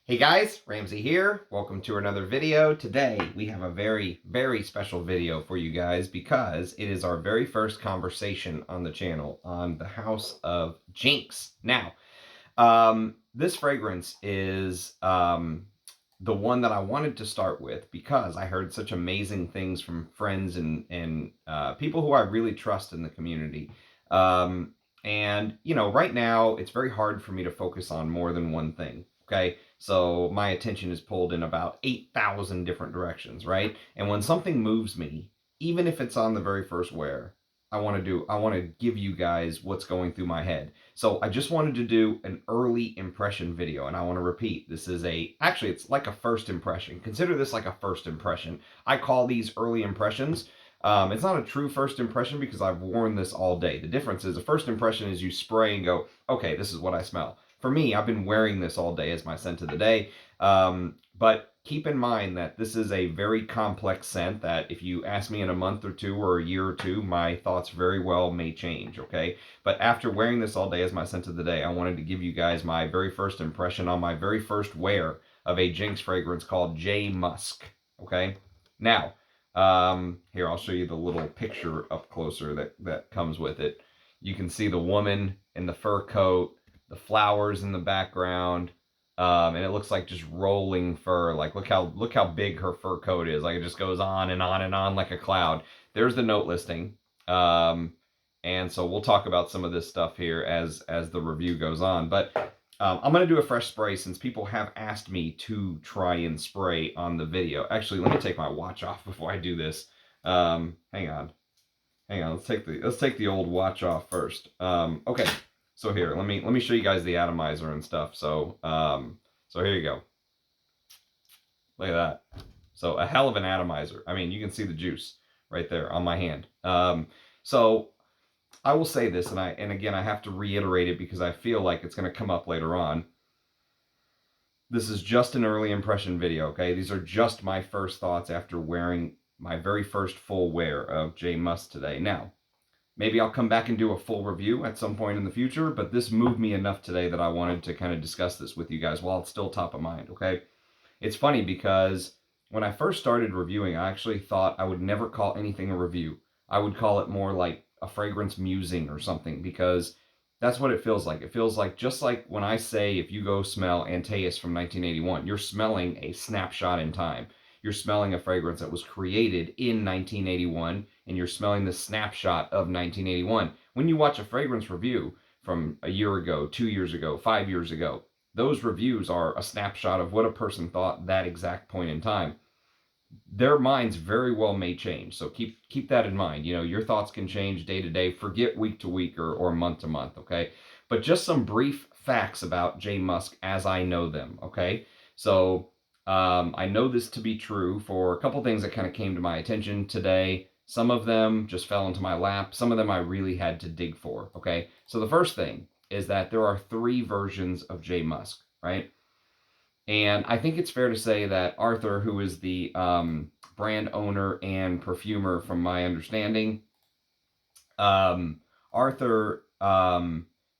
Hey guys, Ramsey here. Welcome to another video. Today we have a very, very special video for you guys because it is our very first conversation on the channel on the house of Jinx. Now, this fragrance is the one that I wanted to start with because I heard such amazing things from friends and people who I really trust in the community. And, you know, right now it's very hard for me to focus on more than one thing. Okay, so my attention is pulled in about 8,000 different directions, right? And when something moves me, even if it's on the very first wear, I want to give you guys what's going through my head. So I just wanted to do an early impression video, and I want to repeat, this is actually it's like a first impression. Consider this like a first impression. I call these early impressions. It's not a true first impression because I've worn this all day. The difference is a first impression is you spray and go, okay, this is what I smell. For me, I've been wearing this all day as my scent of the day. But keep in mind that this is a very complex scent that if you ask me in a month or two or a year or two, my thoughts very well may change, okay? But after wearing this all day as my scent of the day, I wanted to give you guys my very first impression on my very first wear of a Jinx fragrance called J-Musk, okay? Now, here, I'll show you the little picture up closer that comes with it. You can see the woman in the fur coat, the flowers in the background, and it looks like just rolling fur. Like look how big her fur coat is. Like it just goes on and on and on like a cloud. There's the note listing, and so we'll talk about some of this stuff here as the review goes on. But I'm gonna do a fresh spray since people have asked me to try and spray on the video. Actually, let me take my watch off before I do this. Hang on. Let's take the old watch off first. Okay. So here, let me show you guys the atomizer and stuff. So so here you go. Look at that. So a hell of an atomizer. I mean, you can see the juice right there on my hand. So I will say this, and again I have to reiterate it because I feel like it's going to come up later on. This is just an early impression video, okay? These are just my first thoughts after wearing my very first full wear of J-Musk today. Now, maybe I'll come back and do a full review at some point in the future, but this moved me enough today that I wanted to kind of discuss this with you guys while it's still top of mind, okay? It's funny because when I first started reviewing, I actually thought I would never call anything a review. I would call it more like a fragrance musing or something because that's what it feels like. It feels like just like when I say if you go smell Antaeus from 1981, you're smelling a snapshot in time. You're smelling a fragrance that was created in 1981, and you're smelling the snapshot of 1981. When you watch a fragrance review from a year ago, 2 years ago, 5 years ago, those reviews are a snapshot of what a person thought that exact point in time. Their minds very well may change, so keep that in mind. You know, your thoughts can change day to day, forget week to week or month to month, okay? But just some brief facts about J-Musk as I know them, okay? So I know this to be true for a couple things that kind of came to my attention today. Some of them just fell into my lap. Some of them I really had to dig for, okay? So the first thing is that there are 3 versions of J-Musk, right? And I think it's fair to say that Arthur, who is the brand owner and perfumer from my understanding, Arthur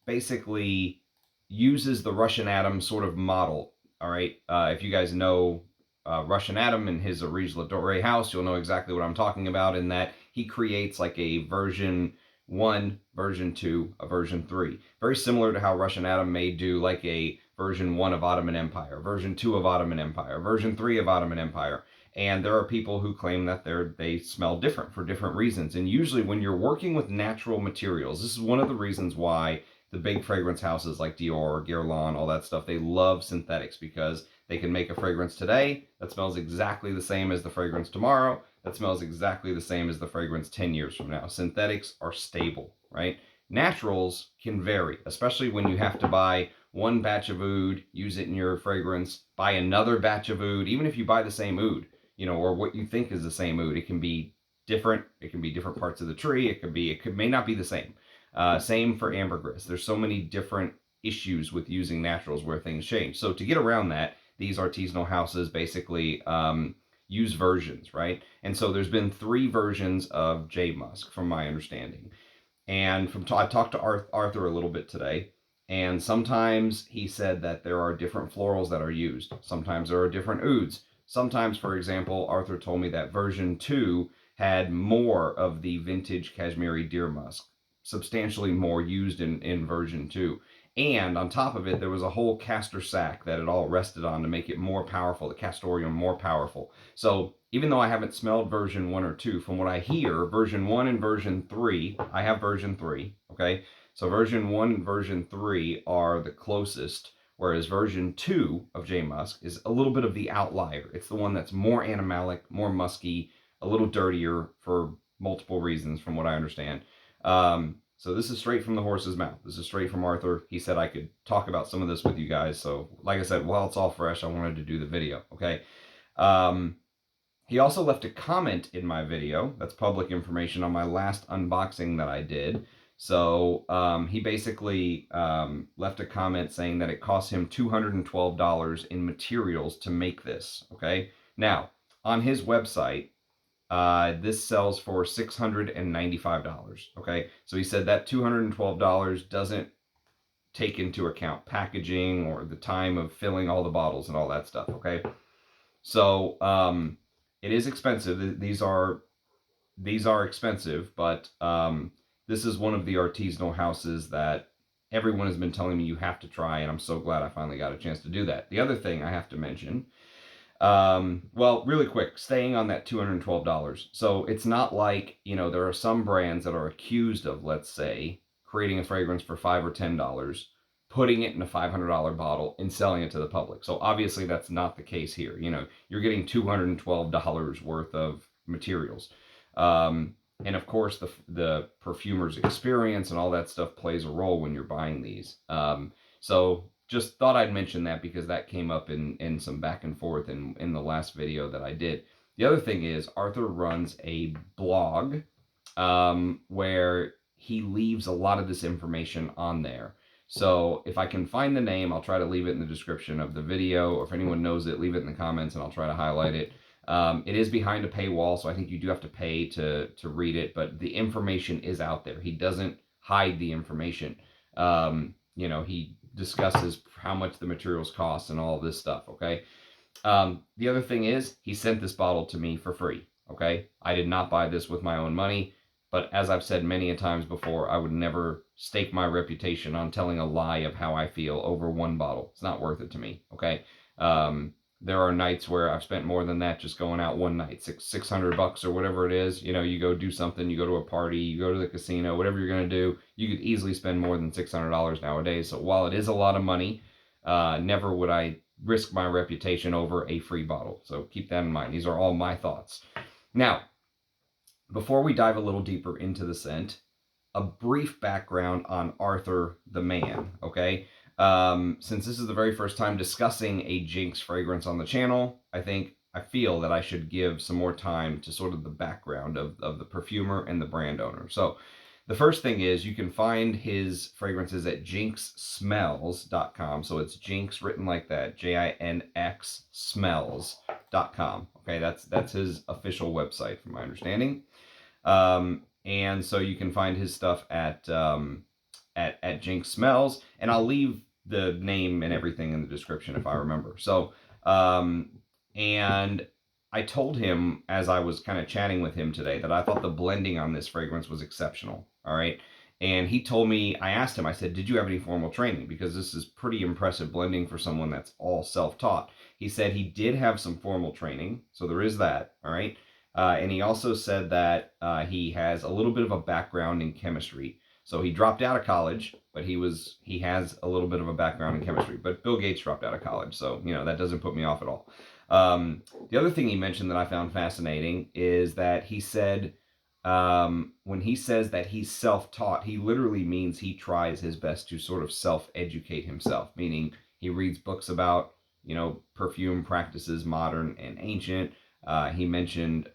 basically uses the Russian Atom sort of model. All right, if you guys know Russian Atom and his Arige Ladore house, you'll know exactly what I'm talking about in that he creates like a version 1, version 2, a version 3. Very similar to how Russian Atom may do like a version 1 of Ottoman Empire, version 2 of Ottoman Empire, version 3 of Ottoman Empire. And there are people who claim that they smell different for different reasons. And usually when you're working with natural materials, this is one of the reasons why the big fragrance houses like Dior, Guerlain, all that stuff, they love synthetics because they can make a fragrance today that smells exactly the same as the fragrance tomorrow, that smells exactly the same as the fragrance 10 years from now. Synthetics are stable, right? Naturals can vary, especially when you have to buy one batch of oud, use it in your fragrance, buy another batch of oud, even if you buy the same oud, you know, or what you think is the same oud, it can be different. It can be different parts of the tree. It may not be the same. Same for ambergris. There's so many different issues with using naturals where things change. So to get around that, these artisanal houses basically use versions, right? And so there's been 3 versions of J-Musk from my understanding. And I talked to Arthur a little bit today, And sometimes he said that there are different florals that are used. Sometimes there are different ouds. Sometimes, for example, Arthur told me that version 2 had more of the vintage Kashmiri deer musk, substantially more used in version 2. And on top of it, there was a whole castor sac that it all rested on to make it more powerful, the castoreum more powerful. So even though I haven't smelled version 1 or 2, from what I hear, version 1 and version 3, I have version 3, okay? So version 1 and version 3 are the closest, whereas version 2 of J-Musk is a little bit of the outlier. It's the one that's more animalic, more musky, a little dirtier for multiple reasons from what I understand. So this is straight from the horse's mouth. This is straight from Arthur. He said I could talk about some of this with you guys. So like I said, while it's all fresh, I wanted to do the video, okay? He also left a comment in my video. That's public information on my last unboxing that I did. So he basically left a comment saying that it cost him $212 in materials to make this, okay? Now, on his website, this sells for $695, okay? So he said that $212 doesn't take into account packaging or the time of filling all the bottles and all that stuff, okay? So it is expensive. These are expensive, but this is one of the artisanal houses that everyone has been telling me you have to try, and I'm so glad I finally got a chance to do that. The other thing I have to mention, well, really quick, staying on that $212. So it's not like, you know, there are some brands that are accused of, let's say, creating a fragrance for $5 or $10, putting it in a $500 bottle and selling it to the public. So obviously that's not the case here. You know, you're getting $212 worth of materials. And of course, the perfumer's experience and all that stuff plays a role when you're buying these. So just thought I'd mention that because that came up in some back and forth in the last video that I did. The other thing is Arthur runs a blog where he leaves a lot of this information on there. So if I can find the name, I'll try to leave it in the description of the video, or if anyone knows it, leave it in the comments and I'll try to highlight it. It is behind a paywall, so I think you do have to pay to read it, but the information is out there. He doesn't hide the information. You know, he discusses how much the materials cost and all of this stuff, okay? The other thing is, he sent this bottle to me for free, okay? I did not buy this with my own money, but as I've said many a times before, I would never stake my reputation on telling a lie of how I feel over one bottle. It's not worth it to me, okay? There are nights where I've spent more than that just going out one night, $600 or whatever it is. You know, you go do something, you go to a party, you go to the casino, whatever you're going to do, you could easily spend more than $600 nowadays. So while it is a lot of money, never would I risk my reputation over a free bottle. So keep that in mind. These are all my thoughts. Now, before we dive a little deeper into the scent, a brief background on Arthur the man, okay? Since this is the very first time discussing a Jinx fragrance on the channel, I feel that I should give some more time to sort of the background of the perfumer and the brand owner. So the first thing is you can find his fragrances at jinxsmells.com. So it's Jinx written like that, Jinx smells.com. Okay, that's his official website from my understanding. And so you can find his stuff at Jinx Smells, and I'll leave the name and everything in the description if I remember. So, and I told him as I was kind of chatting with him today that I thought the blending on this fragrance was exceptional. All right. And he told me, I asked him, I said, did you have any formal training? Because this is pretty impressive blending for someone that's all self-taught. He said he did have some formal training. So there is that. All right. And he also said that he has a little bit of a background in chemistry. So he dropped out of college, but he has a little bit of a background in chemistry. But Bill Gates dropped out of college, so you know that doesn't put me off at all. The other thing he mentioned that I found fascinating is that he said when he says that he's self-taught, he literally means he tries his best to sort of self-educate himself, meaning he reads books about, you know, perfume practices, modern and ancient. He mentioned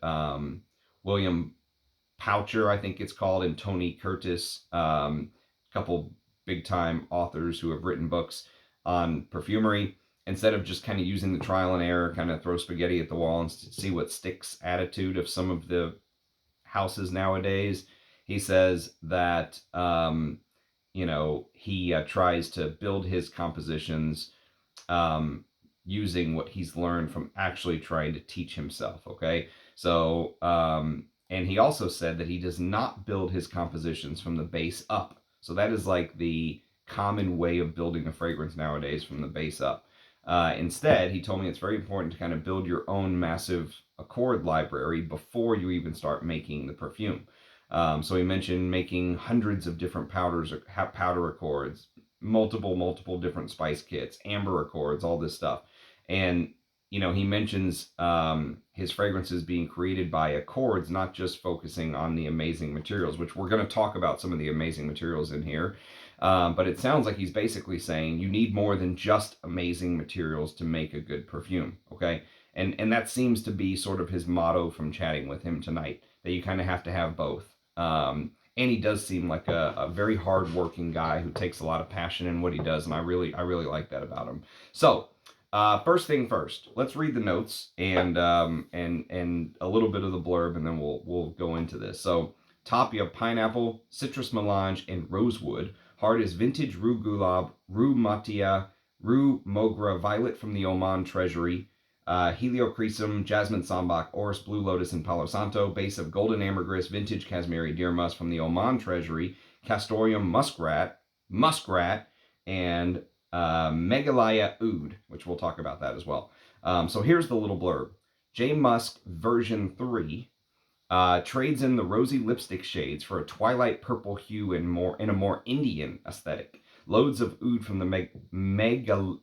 William Poucher, I think it's called, and Tony Curtis, a couple big-time authors who have written books on perfumery. Instead of just kind of using the trial and error, kind of throw spaghetti at the wall and see what sticks attitude of some of the houses nowadays, he says that you know, he tries to build his compositions um, using what he's learned from actually trying to teach himself. Okay, so and he also said that he does not build his compositions from the base up. So that is like the common way of building a fragrance nowadays, from the base up. Instead, he told me it's very important to kind of build your own massive accord library before you even start making the perfume. So he mentioned making hundreds of different powders, or powder accords, multiple different spice kits, amber accords, all this stuff. And you know, he mentions his fragrances being created by accords, not just focusing on the amazing materials, which we're going to talk about some of the amazing materials in here. But it sounds like he's basically saying you need more than just amazing materials to make a good perfume. Okay, and that seems to be sort of his motto from chatting with him tonight, that you kind of have to have both. And he does seem like a very hardworking guy who takes a lot of passion in what he does, and I really like that about him. So, first thing first, let's read the notes and a little bit of the blurb, and then we'll go into this. So, top, you have pineapple, citrus melange, and rosewood. Heart is vintage rue gulab, rue motia, rue mogra, violet from the Oman treasury, Heliocresum, Jasmine Sambac, Orris Blue Lotus, and Palo Santo. Base of golden ambergris, vintage Kashmiri deer musk from the Oman treasury, Castoreum muskrat, and Meghalaya oud, which we'll talk about that as well. So here's the little blurb. J-Musk V3 trades in the rosy lipstick shades for a twilight purple hue in a more Indian aesthetic. Loads of oud from the Meghalaya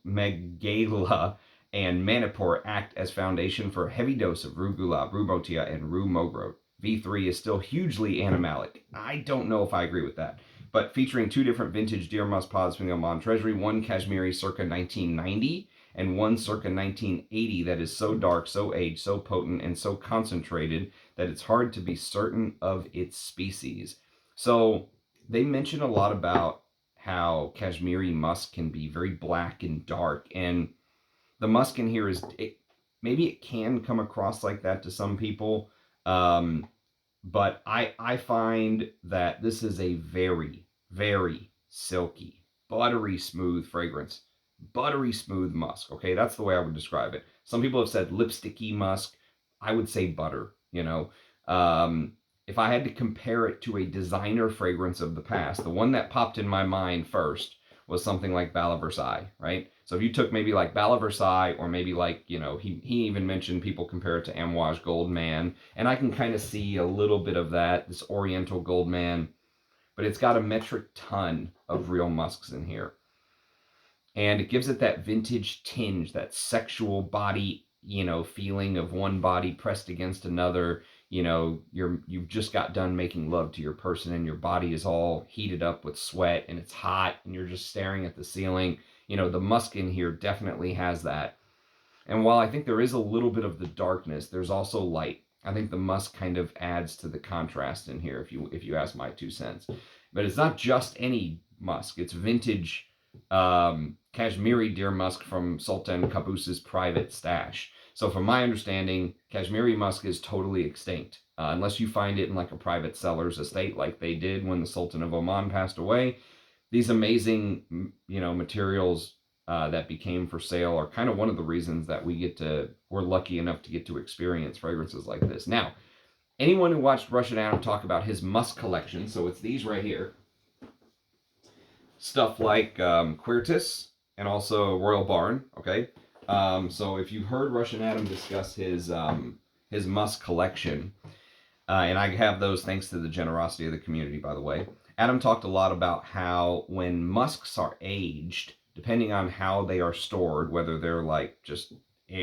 and Manipur act as foundation for a heavy dose of rue gulab, rue motia, and rue mogra. V3 is still hugely animalic. I don't know if I agree with that, but featuring two different vintage deer musk pods from the Oman treasury, one Kashmiri circa 1990 and one circa 1980 that is so dark, so aged, so potent, and so concentrated that it's hard to be certain of its species. So they mention a lot about how Kashmiri musk can be very black and dark, and the musk in here is, maybe it can come across like that to some people, but I find that this is a very, very silky, buttery smooth fragrance. Buttery smooth musk. Okay, that's the way I would describe it. Some people have said lipsticky musk. I would say butter, you know. If I had to compare it to a designer fragrance of the past, the one that popped in my mind first was something like Bala Versailles, right? So if you took maybe like Bala Versailles, or maybe like, you know, he even mentioned people compare it to Amouage Gold Man, and I can kind of see a little bit of that, this Oriental Gold Man, but it's got a metric ton of real musks in here. And it gives it that vintage tinge, that sexual body, you know, feeling of one body pressed against another. You know, you've just got done making love to your person, and your body is all heated up with sweat, and it's hot, and you're just staring at the ceiling. You know, the musk in here definitely has that. And while I think there is a little bit of the darkness, there's also light. I think the musk kind of adds to the contrast in here, if you ask my 2 cents. But it's not just any musk. It's vintage Kashmiri deer musk from Sultan Qaboos's private stash. So from my understanding, Kashmiri musk is totally extinct. Unless you find it in like a private seller's estate like they did when the Sultan of Oman passed away. These amazing, you know, materials that became for sale are kind of one of the reasons that we're lucky enough to get to experience fragrances like this. Now, anyone who watched Russian Adam talk about his musk collection, so it's these right here, stuff like Quertus and also Royal Barn, okay? So if you heard Russian Adam discuss his musk collection, and I have those thanks to the generosity of the community, by the way, Adam talked a lot about how when musks are aged, depending on how they are stored, whether they're like just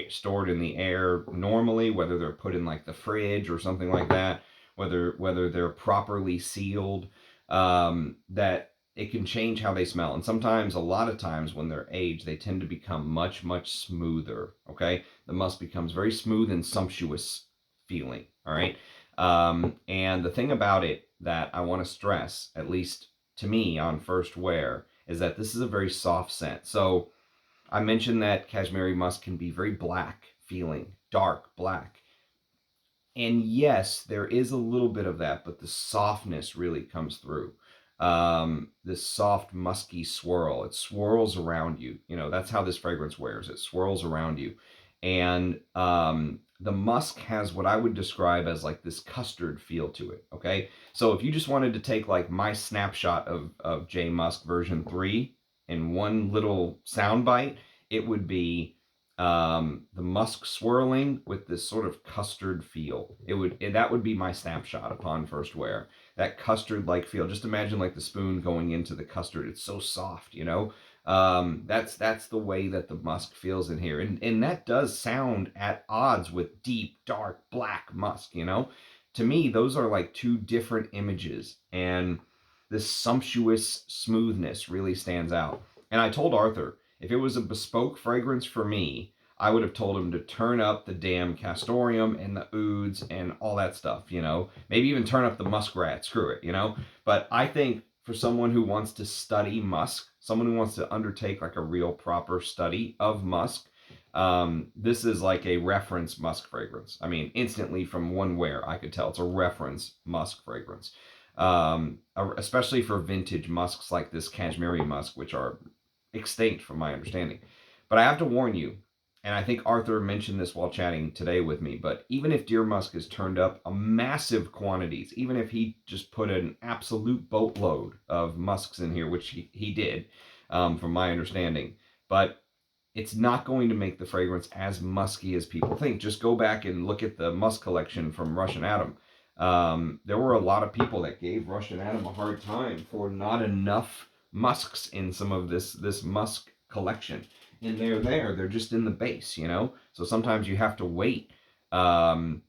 stored in the air normally, whether they're put in like the fridge or something like that, whether they're properly sealed, that it can change how they smell. And sometimes, a lot of times when they're aged, they tend to become much, much smoother, okay? The musk becomes very smooth and sumptuous feeling, all right? And the thing about it that I want to stress, at least to me on first wear, is that this is a very soft scent. So I mentioned that Kashmiri musk can be very black feeling, dark black. And yes, there is a little bit of that, but the softness really comes through. this soft, musky swirl. It swirls around you. You know, that's how this fragrance wears. It swirls around you. And the musk has what I would describe as like this custard feel to it. Okay. So if you just wanted to take like my snapshot of J-Musk version 3 in one little sound bite, it would be the musk swirling with this sort of custard feel. That would be my snapshot upon first wear. That custard like feel. Just imagine like the spoon going into the custard. It's so soft, you know. That's the way that the musk feels in here, and that does sound at odds with deep, dark, black musk. You know, to me, those are like two different images, and this sumptuous smoothness really stands out. And I told Arthur, if it was a bespoke fragrance for me, I would have told him to turn up the damn castoreum and the ouds and all that stuff, you know. Maybe even turn up the muskrat, screw it, you know. But I think for someone who wants to study musk, someone who wants to undertake like a real proper study of musk, this is like a reference musk fragrance. I mean, instantly from one wear, I could tell it's a reference musk fragrance. Especially for vintage musks like this cashmere musk, which are extinct from my understanding. But I have to warn you, and I think Arthur mentioned this while chatting today with me, but even if deer musk is turned up a massive quantities, even if he just put an absolute boatload of musks in here, which he did, from my understanding, but it's not going to make the fragrance as musky as people think. Just go back and look at the musk collection from Russian Adam. There were a lot of people that gave Russian Adam a hard time for not enough musks in some of this musk collection. And they're there. They're just in the base, you know? So sometimes you have to wait 8,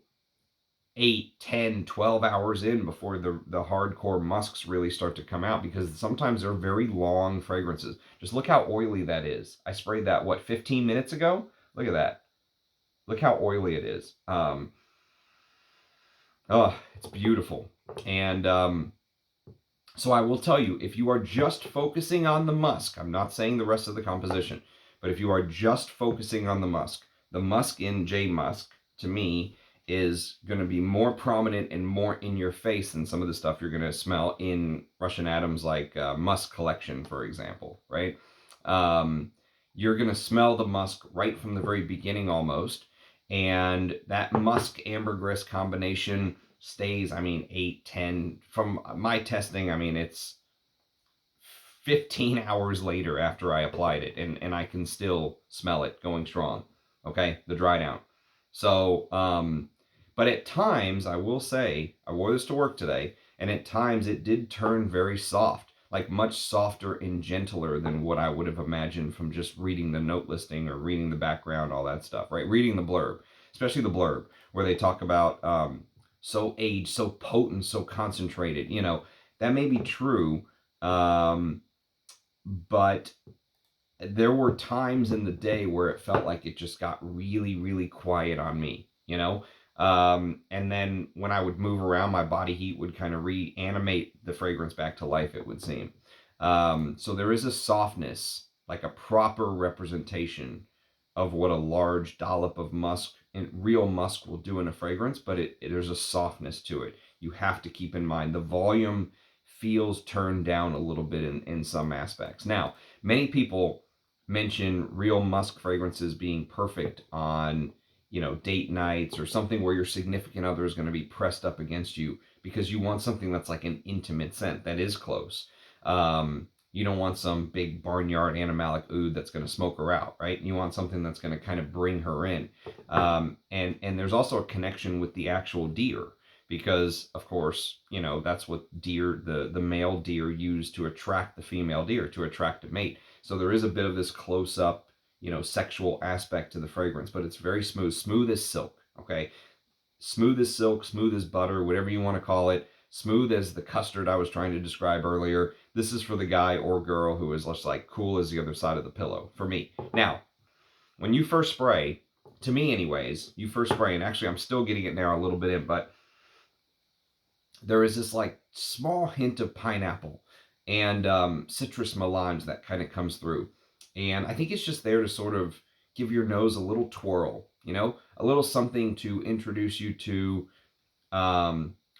10, 12 hours in before the hardcore musks really start to come out, because sometimes they're very long fragrances. Just look how oily that is. I sprayed that, what, 15 minutes ago? Look at that. Look how oily it is. Oh, it's beautiful. And so I will tell you, if you are just focusing on the musk, I'm not saying the rest of the composition, but if you are just focusing on the musk in J-Musk, to me, is going to be more prominent and more in your face than some of the stuff you're going to smell in Russian Adam's like musk collection, for example, right? You're going to smell the musk right from the very beginning almost, and that musk ambergris combination stays, I mean, 8, 10, from my testing, I mean, it's 15 hours later after I applied it, and I can still smell it going strong, okay, the dry down. So, but at times, I will say, I wore this to work today, and at times it did turn very soft, like much softer and gentler than what I would have imagined from just reading the note listing or reading the background, all that stuff, right? Reading the blurb, especially the blurb, where they talk about so aged, so potent, so concentrated. You know, that may be true, but there were times in the day where it felt like it just got really, really quiet on me, you know? And then when I would move around, my body heat would kind of reanimate the fragrance back to life, it would seem. So there is a softness, like a proper representation of what a large dollop of musk and real musk will do in a fragrance, but there's a softness to it. You have to keep in mind the volume feels turned down a little bit in some aspects. Now, many people mention real musk fragrances being perfect on, you know, date nights or something where your significant other is going to be pressed up against you, because you want something that's like an intimate scent that is close. You don't want some big barnyard animalic oud that's going to smoke her out, right? You want something that's going to kind of bring her in. And there's also a connection with the actual deer, because of course, you know, that's what deer, the male deer use to attract the female deer, to attract a mate. So there is a bit of this close up, you know, sexual aspect to the fragrance, but it's very smooth, smooth as silk, okay? Smooth as silk, smooth as butter, whatever you want to call it, smooth as the custard I was trying to describe earlier. This is for the guy or girl who is just like cool as the other side of the pillow, for me. Now, when you first spray, to me anyways, you first spray, and actually I'm still getting it now a little bit in, but there is this like small hint of pineapple and citrus melange that kind of comes through. And I think it's just there to sort of give your nose a little twirl, you know, a little something to introduce you to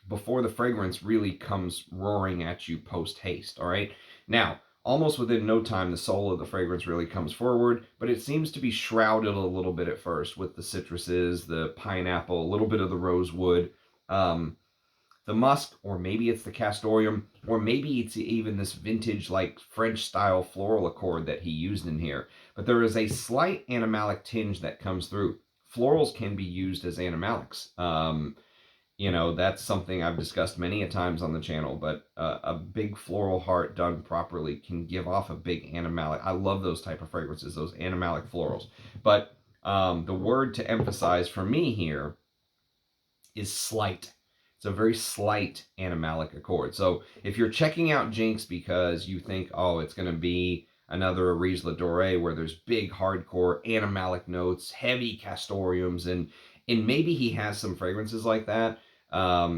before the fragrance really comes roaring at you post haste. All right. Now, almost within no time, the soul of the fragrance really comes forward, but it seems to be shrouded a little bit at first with the citruses, the pineapple, a little bit of the rosewood, the musk, or maybe it's the castoreum, or maybe it's even this vintage, like French style floral accord that he used in here. But there is a slight animalic tinge that comes through. Florals can be used as animalics. You know, that's something I've discussed many a times on the channel, but a big floral heart done properly can give off a big animalic. I love those type of fragrances, those animalic florals. But the word to emphasize for me here is slight. It's a very slight animalic accord. So if you're checking out Jinx because you think, oh, it's going to be another Arise La Dorée where there's big hardcore animalic notes, heavy castoreums, and maybe he has some fragrances like that.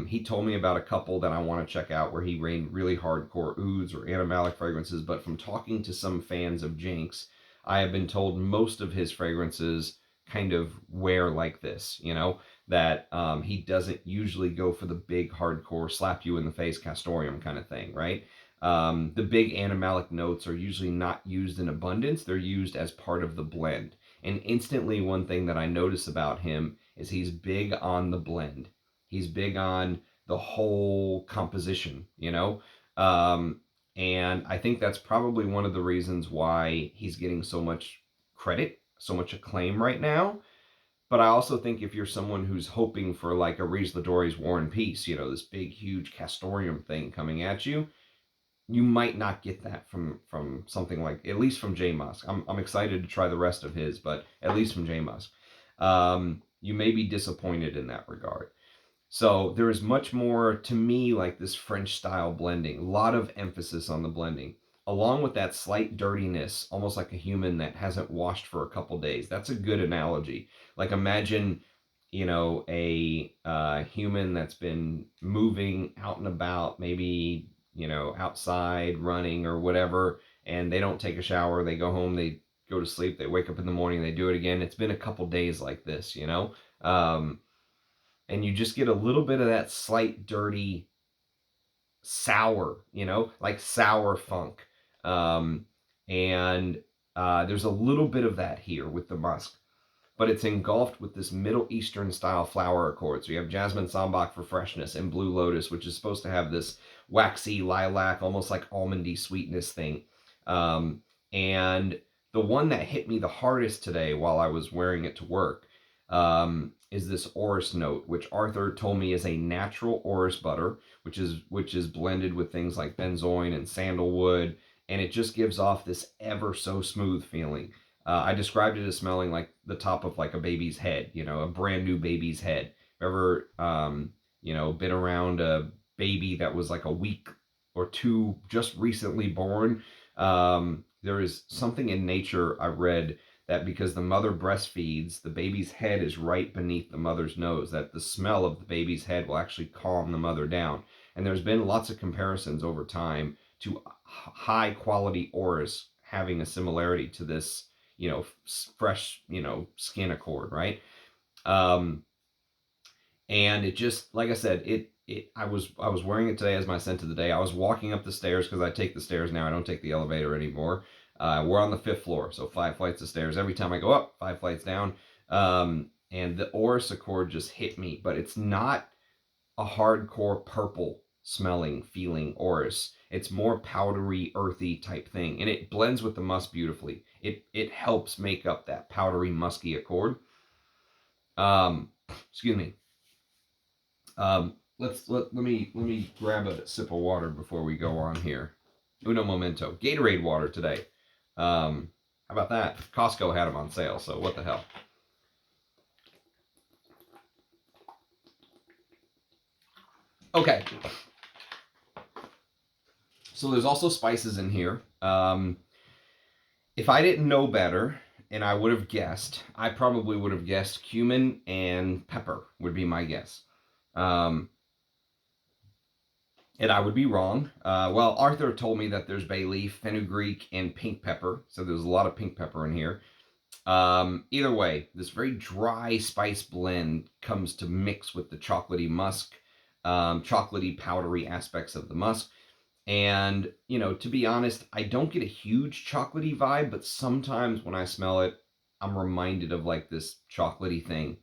He told me about a couple that I want to check out where he rained really hardcore ouds or animalic fragrances, but from talking to some fans of Jinx, I have been told most of his fragrances kind of wear like this, you know, that he doesn't usually go for the big hardcore slap you in the face castoreum kind of thing, right? The big animalic notes are usually not used in abundance. They're used as part of the blend. And instantly, one thing that I notice about him is he's big on the blend. He's big on the whole composition, you know? And I think that's probably one of the reasons why he's getting so much credit, so much acclaim right now. But I also think if you're someone who's hoping for like a Arise La Dorée's War and Peace, you know, this big, huge castoreum thing coming at you, you might not get that from something like, at least from J-Musk. I'm excited to try the rest of his, but at least from J-Musk. You may be disappointed in that regard. So there is much more, to me, like this French style blending. A lot of emphasis on the blending, along with that slight dirtiness, almost like a human that hasn't washed for a couple days. That's a good analogy. Like imagine, you know, a human that's been moving out and about, maybe, you know, outside running or whatever, and they don't take a shower. They go home, they go to sleep, they wake up in the morning, they do it again. It's been a couple days like this, you know? And you just get a little bit of that slight dirty sour, you know, like sour funk. And there's a little bit of that here with the musk, but it's engulfed with this Middle Eastern style flower accord. So you have Jasmine Sambac for freshness and Blue Lotus, which is supposed to have this waxy lilac, almost like almondy sweetness thing. And the one that hit me the hardest today while I was wearing it to work is this orris note, which Arthur told me is a natural orris butter, which is blended with things like benzoin and sandalwood, and it just gives off this ever so smooth feeling. I described it as smelling like the top of like a baby's head, you know, a brand new baby's head. Ever, you know, been around a baby that was like a week or two just recently born? There is something in nature I read that because the mother breastfeeds, the baby's head is right beneath the mother's nose, that the smell of the baby's head will actually calm the mother down. And there's been lots of comparisons over time to high quality orris having a similarity to this, you know, fresh, you know, skin accord, right? And it just, like I said, I was wearing it today as my scent of the day. I was walking up the stairs because I take the stairs now. I don't take the elevator anymore. We're on the 5th floor, so 5 flights of stairs. Every time I go up, 5 flights down. And the orris accord just hit me, but it's not a hardcore purple smelling, feeling orris. It's more powdery, earthy type thing, and it blends with the musk beautifully. It helps make up that powdery, musky accord. Excuse me. Let me grab a sip of water before we go on here. Uno momento. Gatorade water today. How about that? Costco had them on sale, so what the hell. Okay. So there's also spices in here. If I didn't know better, and I would have guessed, I probably would have guessed cumin and pepper would be my guess. And I would be wrong. Well, Arthur told me that there's bay leaf, fenugreek, and pink pepper. So there's a lot of pink pepper in here. Either way, this very dry spice blend comes to mix with the chocolatey musk. chocolatey, powdery aspects of the musk. And, you know, to be honest, I don't get a huge chocolatey vibe, but sometimes when I smell it, I'm reminded of like this chocolatey thing.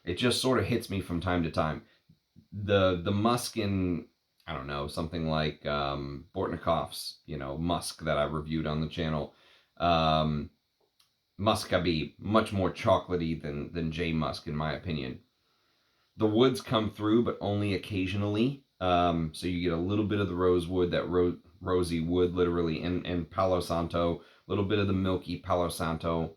It just sort of hits me from time to time. The musk in, I don't know, something like Bortnikov's, you know, musk that I reviewed on the channel. Muscovy, much more chocolatey than J-Musk in my opinion. The woods come through, but only occasionally. So you get a little bit of the rosewood, that rosy wood, literally, and Palo Santo, a little bit of the milky Palo Santo.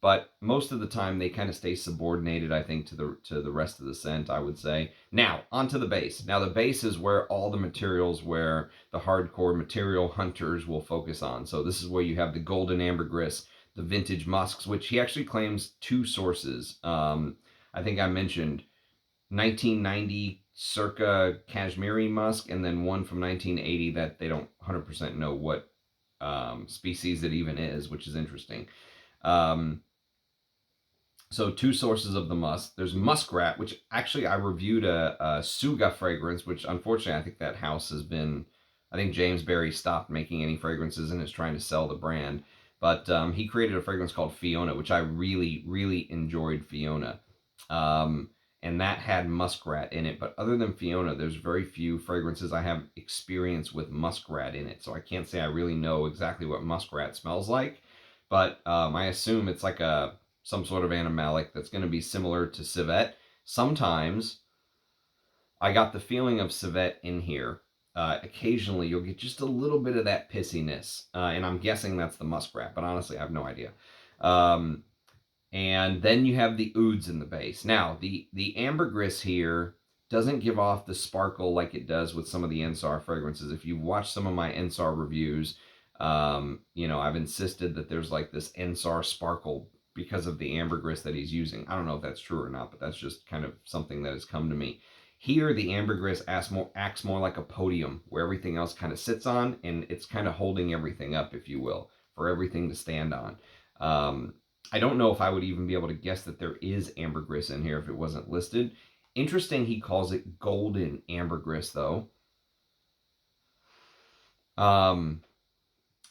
But most of the time, they kind of stay subordinated, I think, to the rest of the scent, I would say. Now, onto the base. Now, the base is where all the materials, where the hardcore material hunters will focus on. So this is where you have the golden ambergris, the vintage musks, which he actually claims two sources. I think I mentioned 1990 circa Kashmiri musk, and then one from 1980 that they don't 100% know what species it even is, which is interesting. So two sources of the musk. There's muskrat, which actually I reviewed a Suga fragrance, which unfortunately I think that house has been, I think James Berry stopped making any fragrances and is trying to sell the brand. But he created a fragrance called Fiona, which I really, really enjoyed Fiona. And that had muskrat in it. But other than Fiona, there's very few fragrances I have experience with muskrat in it. So I can't say I really know exactly what muskrat smells like. But I assume it's like some sort of animalic that's going to be similar to civet. Sometimes I got the feeling of civet in here. Occasionally you'll get just a little bit of that pissiness. And I'm guessing that's the muskrat, but honestly I have no idea. And then you have the ouds in the base. Now, the ambergris here doesn't give off the sparkle like it does with some of the Ensar fragrances. If you've watched some of my Ensar reviews, you know, I've insisted that there's like this Ensar sparkle because of the ambergris that he's using. I don't know if that's true or not, but that's just kind of something that has come to me. Here, the ambergris acts more like a podium where everything else kind of sits on, and it's kind of holding everything up, if you will, for everything to stand on. I don't know if I would even be able to guess that there is ambergris in here if it wasn't listed. Interesting, he calls it golden ambergris, though.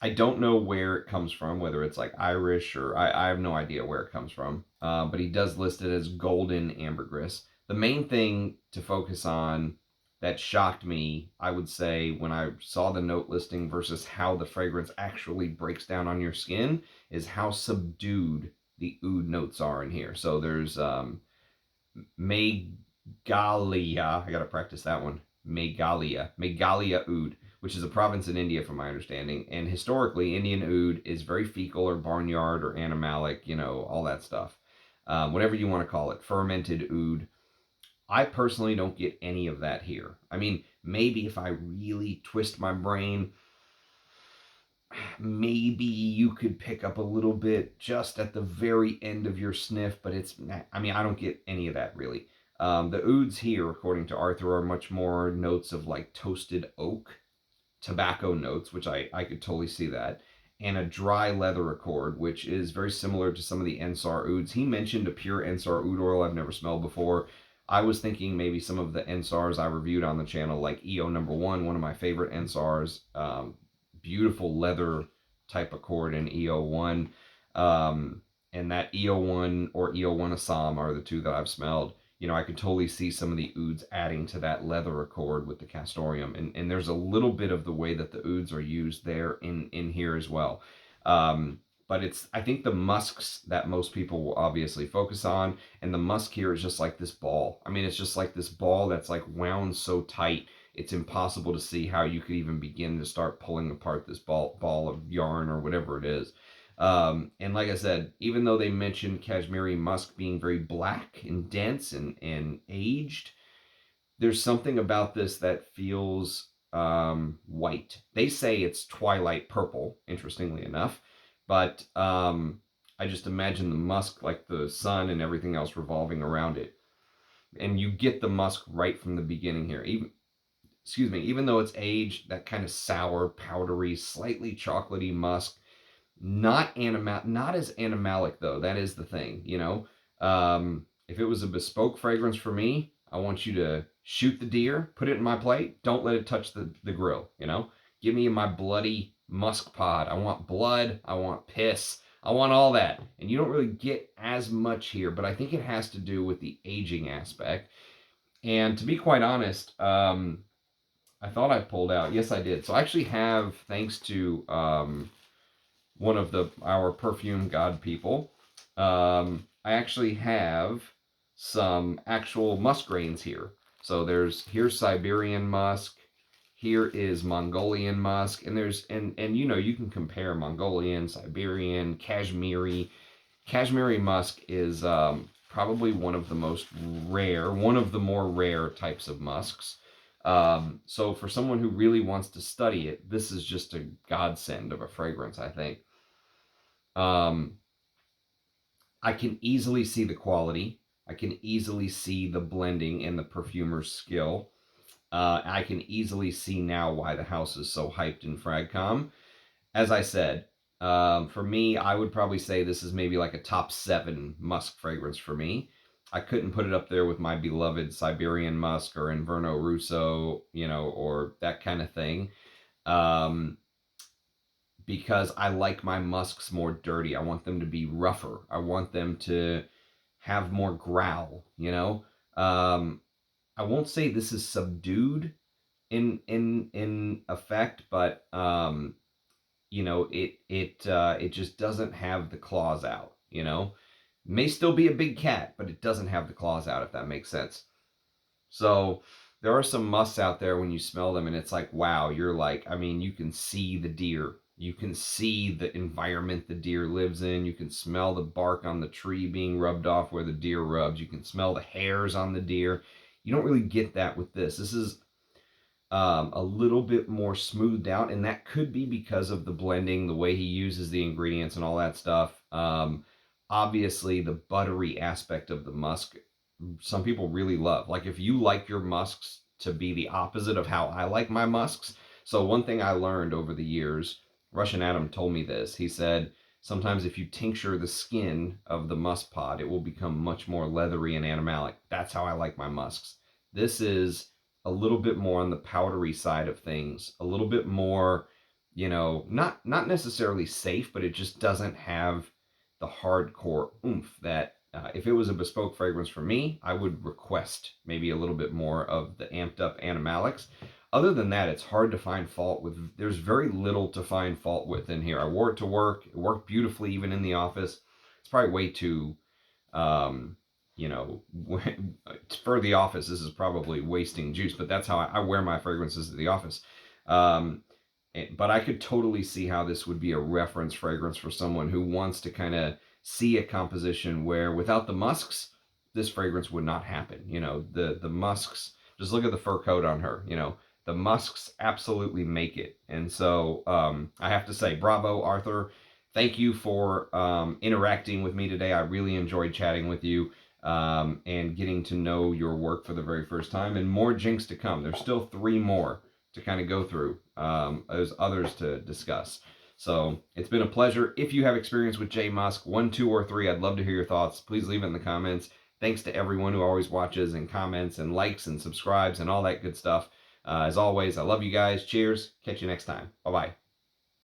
I don't know where it comes from, whether it's like Irish or I have no idea where it comes from. But he does list it as golden ambergris. The main thing to focus on that shocked me, I would say, when I saw the note listing versus how the fragrance actually breaks down on your skin, is how subdued the oud notes are in here. So there's Meghalaya, I gotta practice that one, Meghalaya oud, which is a province in India from my understanding. And historically, Indian oud is very fecal or barnyard or animalic, you know, all that stuff. Whatever you want to call it, fermented oud. I personally don't get any of that here. I mean, maybe if I really twist my brain, maybe you could pick up a little bit just at the very end of your sniff, but it's, I mean, I don't get any of that really. The ouds here, according to Arthur, are much more notes of like toasted oak, tobacco notes, which I could totally see that, and a dry leather accord, which is very similar to some of the Ensar ouds. He mentioned a pure Ensar oud oil I've never smelled before. I was thinking maybe some of the Ensars I reviewed on the channel, like EO number one of my favorite Ensars, beautiful leather type accord in EO1. And that EO1 or EO1 Assam are the two that I've smelled. You know, I could totally see some of the ouds adding to that leather accord with the castoreum. And there's a little bit of the way that the ouds are used there in here as well. But it's, I think, the musks that most people will obviously focus on. And the musk here is just like this ball. I mean, it's just like this ball that's like wound so tight, it's impossible to see how you could even begin to start pulling apart this ball of yarn or whatever it is. And like I said, even though they mentioned Kashmiri musk being very black and dense and aged, there's something about this that feels white. They say it's twilight purple, interestingly enough, but I just imagine the musk, like the sun and everything else revolving around it. And you get the musk right from the beginning here. Even though it's aged, that kind of sour, powdery, slightly chocolatey musk, not as animalic though. That is the thing, you know. If it was a bespoke fragrance for me, I want you to shoot the deer, put it in my plate. Don't let it touch the grill, you know? Give me my bloody musk pod. I want blood. I want piss. I want all that. And you don't really get as much here, but I think it has to do with the aging aspect. And to be quite honest, I thought I pulled out. Yes, I did. So I actually have, thanks to one of our perfume god people, I actually have some actual musk grains here. So here's Siberian musk, here is Mongolian musk, and you know, you can compare Mongolian, Siberian, Kashmiri. Kashmiri musk is probably one of the more rare types of musks. So for someone who really wants to study it, this is just a godsend of a fragrance, I think. I can easily see the quality. I can easily see the blending and the perfumer's skill. I can easily see now why the house is so hyped in Fragcom. As I said, for me, I would probably say this is maybe like a top 7 musk fragrance for me. I couldn't put it up there with my beloved Siberian musk or Inverno Russo, you know, or that kind of thing. Because I like my musks more dirty. I want them to be rougher. I want them to have more growl, you know? I won't say this is subdued in effect, but you know, it just doesn't have the claws out, you know? May still be a big cat, but it doesn't have the claws out, if that makes sense. So there are some musks out there when you smell them and it's like, wow, you're like, I mean, you can see the deer. You can see the environment the deer lives in. You can smell the bark on the tree being rubbed off where the deer rubs. You can smell the hairs on the deer. You don't really get that with this. This is a little bit more smoothed out, and that could be because of the blending, the way he uses the ingredients and all that stuff. Obviously, the buttery aspect of the musk, some people really love. Like, if you like your musks to be the opposite of how I like my musks. So one thing I learned over the years, Russian Adam told me this. He said, sometimes if you tincture the skin of the musk pod, it will become much more leathery and animalic. That's how I like my musks. This is a little bit more on the powdery side of things, a little bit more, you know, not necessarily safe, but it just doesn't have the hardcore oomph that if it was a bespoke fragrance for me, I would request maybe a little bit more of the amped up animalics. Other than that, it's hard to find fault with. There's very little to find fault with in here. I wore it to work. It worked beautifully even in the office. It's probably way too, you know, for the office, this is probably wasting juice, but that's how I wear my fragrances to the office. But I could totally see how this would be a reference fragrance for someone who wants to kind of see a composition where without the musks, this fragrance would not happen. You know, the musks, just look at the fur coat on her, you know, the musks absolutely make it. And so I have to say, bravo, Arthur. Thank you for interacting with me today. I really enjoyed chatting with you and getting to know your work for the very first time, and more Jinx to come. There's still 3 more to kind of go through. There's others to discuss. So it's been a pleasure. If you have experience with J-Musk 1, 2, or 3, I'd love to hear your thoughts. Please leave it in the comments. Thanks to everyone who always watches and comments and likes and subscribes and all that good stuff. As always, I love you guys. Cheers. Catch you next time. Bye-bye.